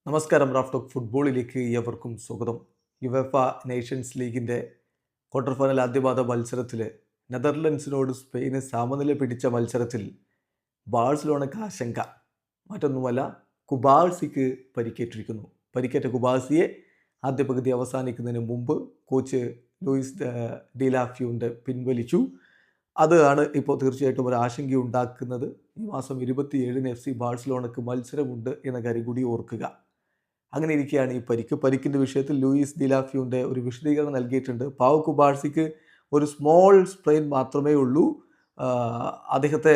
നമസ്കാരം. Raf talk ഫുട്ബോളിലേക്ക് ഏവർക്കും സ്വാഗതം. യുവേഫ നേഷൻസ് ലീഗിൻ്റെ ക്വാർട്ടർ ഫൈനൽ ആദ്യപാദ മത്സരത്തിൽ നെതർലൻഡ്സിനോട് സ്പെയിന് സമനില പിടിച്ച മത്സരത്തിൽ ബാഴ്സലോണയ്ക്ക് ആശങ്ക. മറ്റൊന്നുമല്ല, കുബാഴ്സിക്ക് പരിക്കേറ്റിരിക്കുന്നു. പരിക്കേറ്റ കുബാഴ്സിയെ ആദ്യ പകുതി അവസാനിക്കുന്നതിന് മുമ്പ് കോച്ച് ലൂയിസ് ഡിലാഫ്യൂണ്ട് പിൻവലിച്ചു. അതാണ് ഇപ്പോൾ തീർച്ചയായിട്ടും ഒരു ആശങ്കയുണ്ടാക്കുന്നത്. ഈ മാസം 27 FC ബാഴ്സലോണയ്ക്ക് മത്സരമുണ്ട് എന്ന കാര്യം കൂടി ഓർക്കുക. അങ്ങനെ ഇരിക്കുകയാണ് ഈ പരിക്കിൻ്റെ വിഷയത്തിൽ ലൂയിസ് ഡിലാഫ്യൂൻ്റെ ഒരു വിശദീകരണം നൽകിയിട്ടുണ്ട്. പാവു കുബാഴ്സിക്ക് ഒരു സ്മോൾ സ്പ്രെയിൻ മാത്രമേ ഉള്ളൂ. അദ്ദേഹത്തെ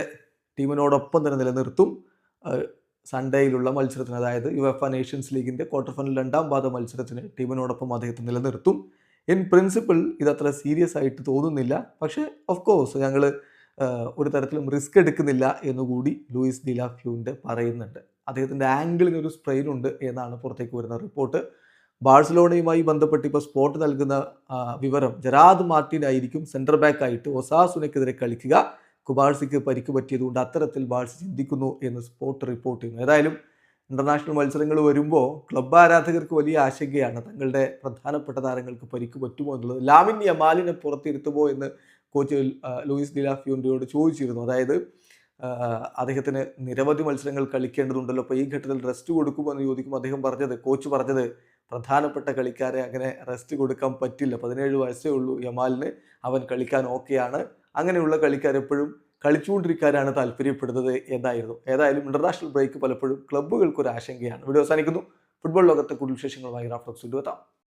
ടീമിനോടൊപ്പം തന്നെ നിലനിർത്തും. സൺഡേയിലുള്ള മത്സരത്തിന്, അതായത് യുവേഫ നേഷൻസ് ലീഗിൻ്റെ ക്വാർട്ടർ ഫൈനൽ രണ്ടാം പാദ മത്സരത്തിന് ടീമിനോടൊപ്പം അദ്ദേഹത്തെ നിലനിർത്തും. ഇൻ പ്രിൻസിപ്പിൾ ഇതത്ര സീരിയസ് ആയിട്ട് തോന്നുന്നില്ല. പക്ഷേ ഓഫ് കോഴ്സ് ഞങ്ങൾ ഒരു തരത്തിലും റിസ്ക് എടുക്കുന്നില്ല എന്നുകൂടി ലൂയിസ് ഡിലാഫ്യൂൻ്റെ പറയുന്നുണ്ട്. അദ്ദേഹത്തിൻ്റെ ആംഗിളിനൊരു സ്ട്രെയിൻ ഉണ്ട് എന്നാണ് പുറത്തേക്ക് വരുന്ന റിപ്പോർട്ട്. ബാഴ്സലോണയുമായി ബന്ധപ്പെട്ട് ഇപ്പോൾ സ്പോർട്ട് നൽകുന്ന വിവരം, ജെറാർഡ് മാർട്ടിൻ ആയിരിക്കും സെൻറ്റർ ബാക്ക് ആയിട്ട് ഒസാസുനയ്ക്കെതിരെ കളിക്കുക. കുബാഴ്സിക്ക് പരിക്ക് പറ്റിയതുകൊണ്ട് അത്തരത്തിൽ ബാഴ്സ ചിന്തിക്കുന്നു എന്ന് സ്പോർട്ട് റിപ്പോർട്ട് ചെയ്യുന്നു. ഏതായാലും ഇൻ്റർനാഷണൽ മത്സരങ്ങൾ വരുമ്പോൾ ക്ലബ്ബ് ആരാധകർക്ക് വലിയ ആശങ്കയാണ്. തങ്ങളുടെ പ്രധാനപ്പെട്ട താരങ്ങൾക്ക് പരിക്ക് പറ്റുമോ എന്നുള്ളത്. ലാമിൻ യമാലിനെ പുറത്തിരുത്തുമോ എന്ന് കോച്ച് ലൂയിസ് ഡിലാഫ്യൂൻ്റെയോട് ചോദിച്ചിരുന്നു. അതായത് അദ്ദേഹത്തിന് നിരവധി മത്സരങ്ങൾ കളിക്കേണ്ടതുണ്ടല്ലോ, അപ്പോൾ ഈ ഘട്ടത്തിൽ റെസ്റ്റ് കൊടുക്കുമോ എന്ന് ചോദിക്കുമ്പോൾ കോച്ച് പറഞ്ഞത് പ്രധാനപ്പെട്ട കളിക്കാരെ അങ്ങനെ റെസ്റ്റ് കൊടുക്കാൻ പറ്റില്ല. 17 വയസ്സേ ഉള്ളൂ യമാലിന്, അവൻ കളിക്കാൻ ഓക്കെയാണ്. അങ്ങനെയുള്ള കളിക്കാർ എപ്പോഴും കളിച്ചുകൊണ്ടിരിക്കാനാണ് താല്പര്യപ്പെടുന്നത് എന്നായിരുന്നു. ഏതായാലും ഇൻ്റർനാഷണൽ ബ്രേക്ക് പലപ്പോഴും ക്ലബ്ബുകൾക്കൊരു ആശങ്കയാണ്. വീഡിയോ അവസാനിക്കുന്നു. ഫുട്ബോൾ ലോകത്തെ കൂടുതൽ വിശേഷങ്ങളുമായി റാഫ് ടോക്സ് എത്താം.